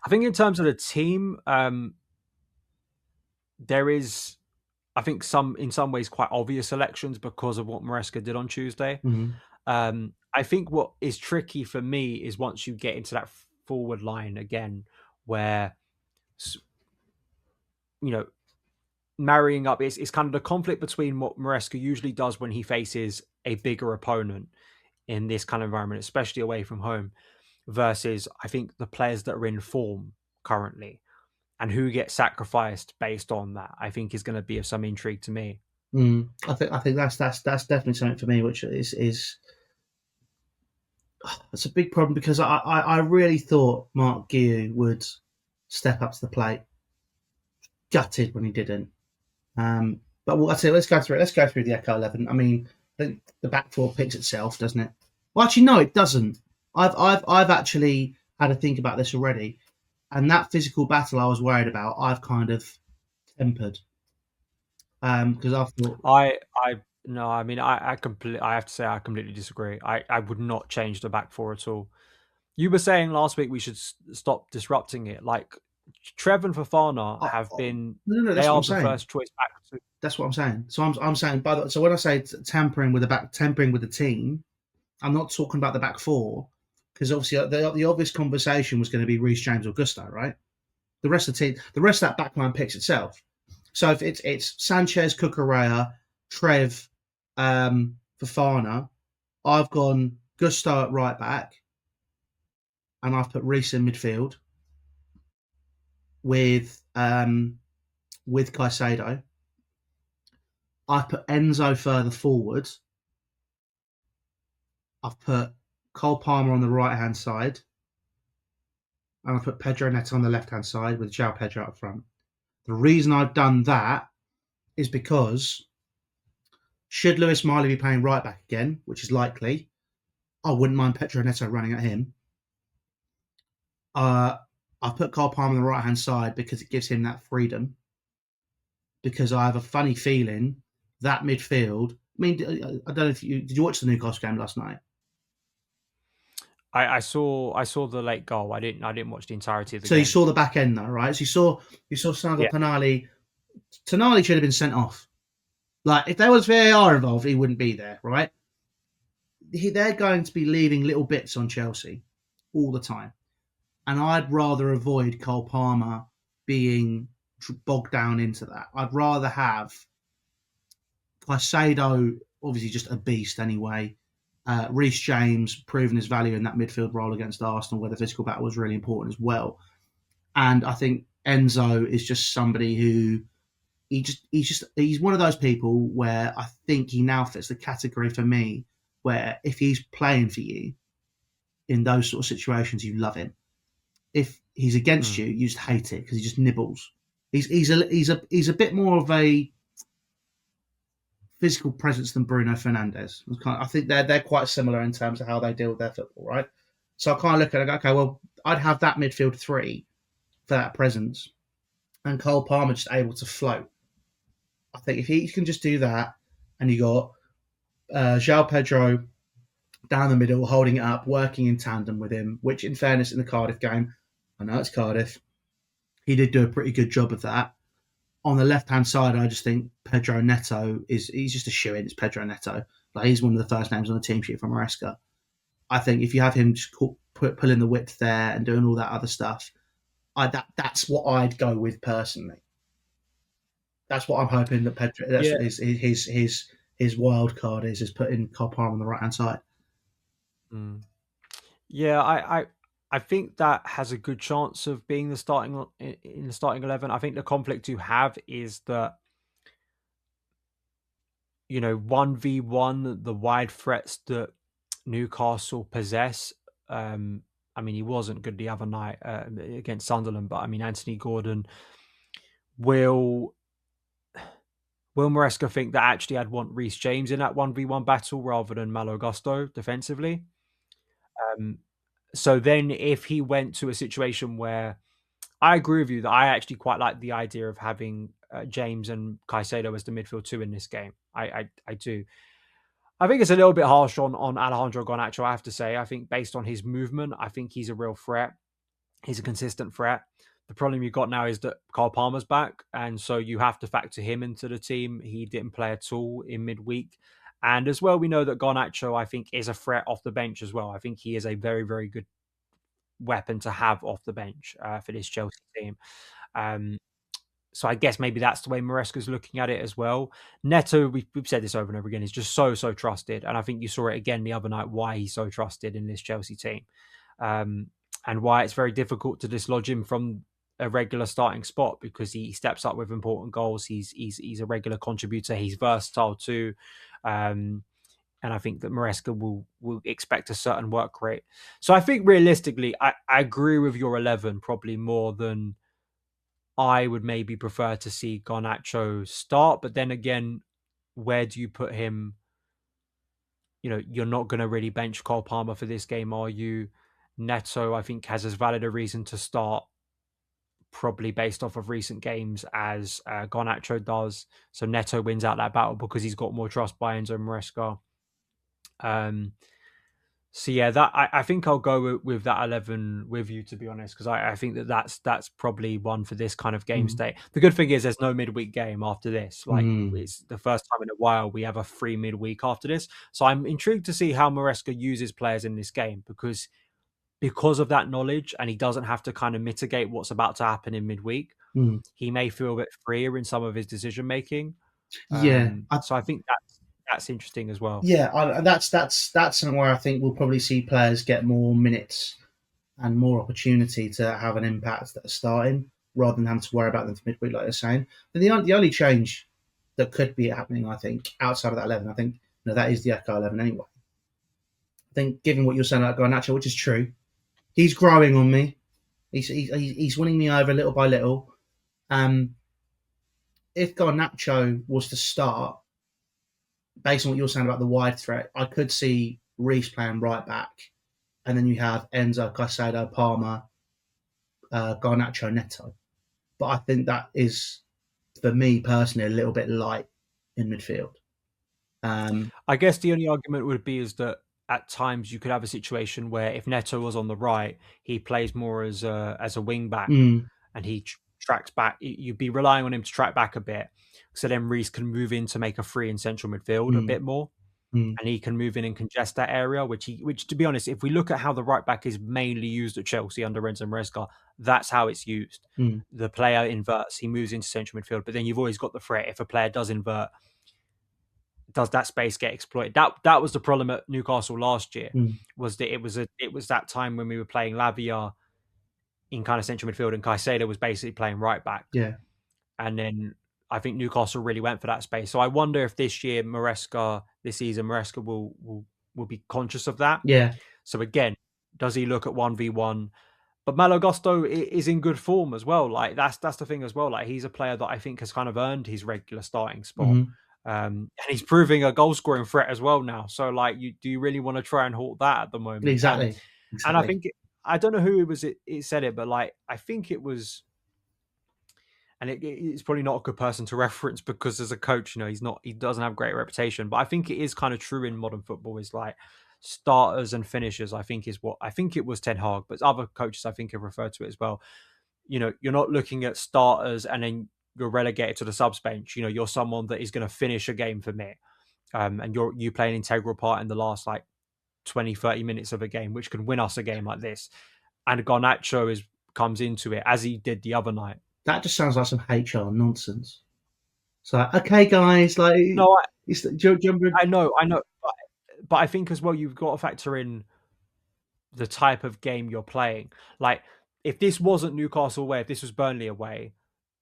I think in terms of the team, there is, I think, in some ways quite obvious selections because of what Maresca did on Tuesday. I think what is tricky for me is once you get into that forward line again, where you know marrying up is kind of the conflict between what Maresca usually does when he faces a bigger opponent in this kind of environment, especially away from home, versus I think the players that are in form currently and who gets sacrificed based on that. I think is going to be of some intrigue to me. I think that's definitely something for me, which is it's a big problem because I really thought Mark Guiu would step up to the plate. Gutted when he didn't. But I say let's go through it. Let's go through the Echo 11. I mean, the back four picks itself, doesn't it? Well, actually, no, it doesn't. I've actually had to think about this already, and that physical battle I was worried about, I've kind of tempered because I thought I no, I mean I have to say I completely disagree. I would not change the back four at all. You were saying last week we should stop disrupting it. Like Trev and Fafana have been, no, they that's what are I'm the saying. first choice back. That's what I'm saying. So I'm saying by the so when I say tampering with the team, I'm not talking about the back four because obviously the obvious conversation was going to be Reece James or Gusto, right? The rest of the team, the rest of that back line picks itself. So if it's Sanchez, Cucurella, Trev, Fafana, I've gone Gusto at right back, and I've put Reece in midfield with Caicedo. I've put Enzo further forward. I've put Cole Palmer on the right hand side, and I've put Pedro Neto on the left hand side with João Pedro up front. The reason I've done that is because should Lewis Miley be playing right back again, which is likely, I wouldn't mind Pedro Neto running at him. I've put Cole Palmer on the right hand side because it gives him that freedom. Because I have a funny feeling that midfield. I mean, I don't know if did you watch the Newcastle game last night? I saw the late goal. I didn't watch the entirety of the So you game. saw the back end though, right? So you saw Sandro Yeah. Tonali. Tonali should have been sent off. Like if there was VAR involved, he wouldn't be there, right? They're going to be leaving little bits on Chelsea all the time, and I'd rather avoid Cole Palmer being bogged down into that. I'd rather have Caicedo, obviously just a beast anyway. Reece James proving his value in that midfield role against Arsenal, where the physical battle was really important as well. And I think Enzo is just somebody who he's one of those people where I think he now fits the category for me, where if he's playing for you in those sort of situations, you love him. If he's against you, you just hate it because he just nibbles. He's a bit more of a physical presence than Bruno Fernandes. I think they're quite similar in terms of how they deal with their football, right? So I kind of look at it, okay, well, I'd have that midfield three for that presence, and Cole Palmer just able to float. I think if he can just do that, and you got João Pedro down the middle, holding it up, working in tandem with him, which in fairness in the Cardiff game, I know it's Cardiff, he did do a pretty good job of that. On the left hand side, I just think Pedro Neto he's just a shoe in. It's Pedro Neto. Like he's one of the first names on the team sheet from Maresca. I think if you have him just pulling the width there and doing all that other stuff, that's what I'd go with personally. That's what I'm hoping that Pedro. That's Yeah. what his wild card is putting Cole Palmer on the right hand side. Yeah, I think that has a good chance of being the starting in the starting 11. I think the conflict you have is that 1v1 the wide threats that Newcastle possess. I mean, he wasn't good the other night against Sunderland, but I mean, Anthony Gordon will Maresca think that actually I'd want Reece James in that 1v1 battle rather than Malo Gusto defensively. So then if he went to a situation where I agree with you that I actually quite like the idea of having James and Caicedo as the midfield two in this game. I do. I think it's a little bit harsh on Alejandro Garnacho, I have to say. I think based on his movement, I think he's a real threat. He's a consistent threat. The problem you've got now is that Carl Palmer's back, and so you have to factor him into the team. He didn't play at all in midweek. And as well, we know that Garnacho, I think, is a threat off the bench as well. I think he is a very, very good weapon to have off the bench for this Chelsea team. Um, so I guess maybe that's the way Maresca's looking at it as well. Neto, we've said this over and over again, is just so trusted. And I think you saw it again the other night, why he's so trusted in this Chelsea team. Um, and why it's very difficult to dislodge him from a regular starting spot, because he steps up with important goals. He's a regular contributor. He's versatile too. And I think that Maresca will expect a certain work rate. So I think realistically, I agree with your 11 probably more than I would maybe prefer to see Garnacho start. But then again, where do you put him? You know, you're not going to really bench Cole Palmer for this game, are you? Neto, I think, has as valid a reason to start, probably based off of recent games, as Garnacho does. So Neto wins out that battle because he's got more trust by Enzo Maresca. So yeah, that I think I'll go with that 11 with you, to be honest, because I think that's probably one for this kind of game Mm. state. The good thing is there's no midweek game after this. Like, Mm. it's the first time in a while we have a free midweek after this. So I'm intrigued to see how Maresca uses players in this game, because of that knowledge, and he doesn't have to kind of mitigate what's about to happen in midweek. Mm. He may feel a bit freer in some of his decision making. Yeah, So I think that's interesting as well. that's something where I think we'll probably see players get more minutes and more opportunity to have an impact that are starting, rather than having to worry about them for midweek, like you're saying. But the only change that could be happening, I think, outside of that 11, I think, that is the Echo 11 anyway. I think, given what you're saying about Garnacho, which is true, he's growing on me. He's winning me over little by little. If Garnacho was to start, based on what you're saying about the wide threat, I could see Reece playing right back, and then you have Enzo, Caicedo, Palmer, Garnacho, Neto. But I think that is, for me personally, a little bit light in midfield. I guess the only argument would be is that at times you could have a situation where if Neto was on the right, he plays more as a wing back, Mm, and he tracks back. You'd be relying on him to track back a bit, so then Reece can move in to make a free in central midfield a mm, bit more, mm, and he can move in and congest that area. Which to be honest, if we look at how the right back is mainly used at Chelsea under Enzo Maresca, that's how it's used. mm, The player inverts, he moves into central midfield, but then you've always got the threat. If a player does invert, does that space get exploited? That was the problem at Newcastle last year, mm, was that it was that time when we were playing Lavia in kind of central midfield, and Caicedo was basically playing right back. yeah, And then I think Newcastle really went for that space. So I wonder if this season Maresca will be conscious of that. yeah, So again, does he look at 1v1? But Malo Gusto is in good form as well. Like, that's the thing as well. Like, he's a player that I think has kind of earned his regular starting spot. mm, And he's proving a goal scoring threat as well now. So like, do you really want to try and halt that at the moment? exactly, And I exactly. think I don't know who it said it, but like, I think it was, and it's probably not a good person to reference, because as a coach, he doesn't have a great reputation. But I think it is kind of true in modern football. Is like, starters and finishers, I think it was Ten Hag, but other coaches I think have referred to it as well. You're not looking at starters and then you're relegated to the subs bench. You're someone that is going to finish a game for me. And you play an integral part in the last like 20-30 minutes of a game, which can win us a game like this. And Garnacho comes into it as he did the other night. That just sounds like some HR nonsense. It's like, okay, guys, like, No, do you remember? I know, but I think as well you've got to factor in the type of game you're playing. Like, if this wasn't Newcastle away, if this was Burnley away,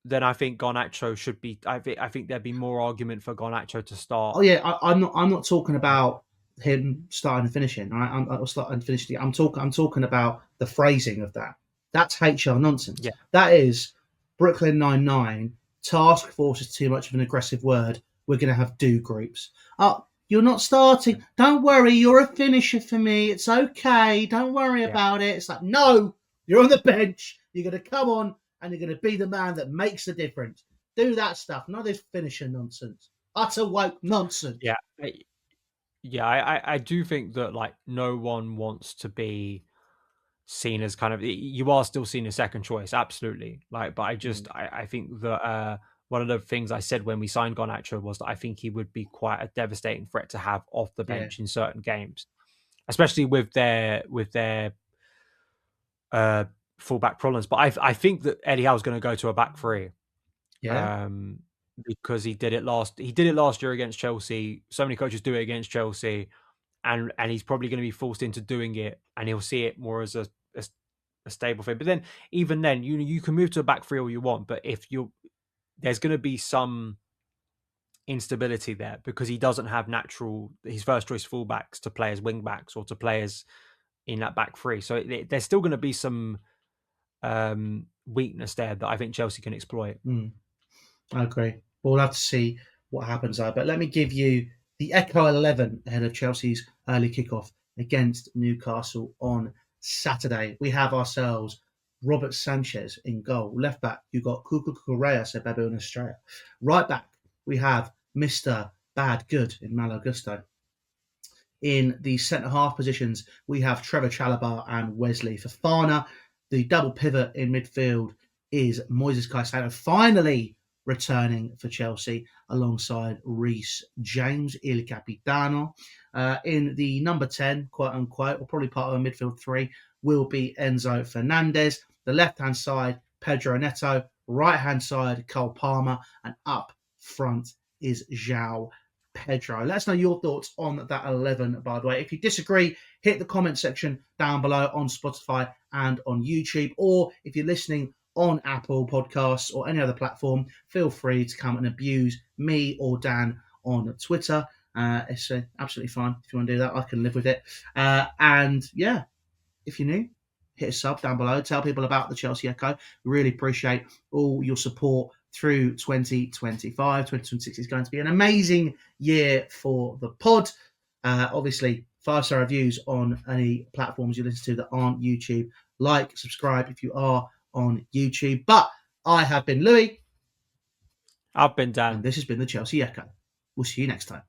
then I think Garnacho should be. I think there'd be more argument for Garnacho to start. Oh yeah, I'm not talking about him starting and finishing. Right? I'm starting and finishing. I'm talking about the phrasing of that. That's HR nonsense. Yeah, That is Brooklyn Nine-Nine. Task force is too much of an aggressive word. We're going to have do groups. Oh, you're not starting. Don't worry, you're a finisher for me. It's okay. Don't worry yeah, about it. It's like, no, you're on the bench. You're going to come on and you're going to be the man that makes the difference. Do that stuff. Not this finisher nonsense. Utter woke nonsense. yeah, yeah. I do think that like no one wants to be seen as kind of, you are still seen as second choice, absolutely. Like, but Mm. I think that one of the things I said when we signed Garnacho was that I think he would be quite a devastating threat to have off the Yeah, bench in certain games, especially with their uh, fullback problems. But I think that Eddie Howe's going to go to a back three, yeah. um, because he did it last year against Chelsea. So many coaches do it against Chelsea, and he's probably going to be forced into doing it, and he'll see it more as a stable thing. But then, even then, you can move to a back three all you want, but if you there's going to be some instability there because he doesn't have his first choice fullbacks to play as wing backs or to play as in that back three. So there's still going to be some weakness there that I think Chelsea can exploit. Mm. I agree. We'll have to see what happens there. But let me give you the Echo 11 ahead of Chelsea's early kickoff against Newcastle on Saturday. We have ourselves Robert Sanchez in goal. Left back, you've got Cucu Correa, so Babu and Estrella. Right back, we have Mr. Bad Good in Malo Gusto. In the centre half positions, we have Trevor Chalobah and Wesley Fofana. The double pivot in midfield is Moises Caicedo, finally returning for Chelsea alongside Reece James, Il Capitano. In the number 10, quote unquote, or probably part of a midfield three, will be Enzo Fernandez. The left hand side, Pedro Neto. Right hand side, Cole Palmer. And up front is João Pedro. Let us know your thoughts on that 11, by the way. If you disagree, hit the comment section down below on Spotify and on YouTube. Or if you're listening on Apple Podcasts or any other platform, feel free to come and abuse me or Dan on Twitter. It's absolutely fine if you want to do that. I can live with it. And yeah, if you're new, hit a sub down below. Tell people about the Chelsea Echo. Really appreciate all your support through 2025. 2026 is going to be an amazing year for the pod. Obviously, 5-star reviews on any platforms you listen to that aren't YouTube. Like, subscribe if you are on YouTube. But I have been Louis, I've been and Dan. this has been the Chelsea Echo. We'll see you next time.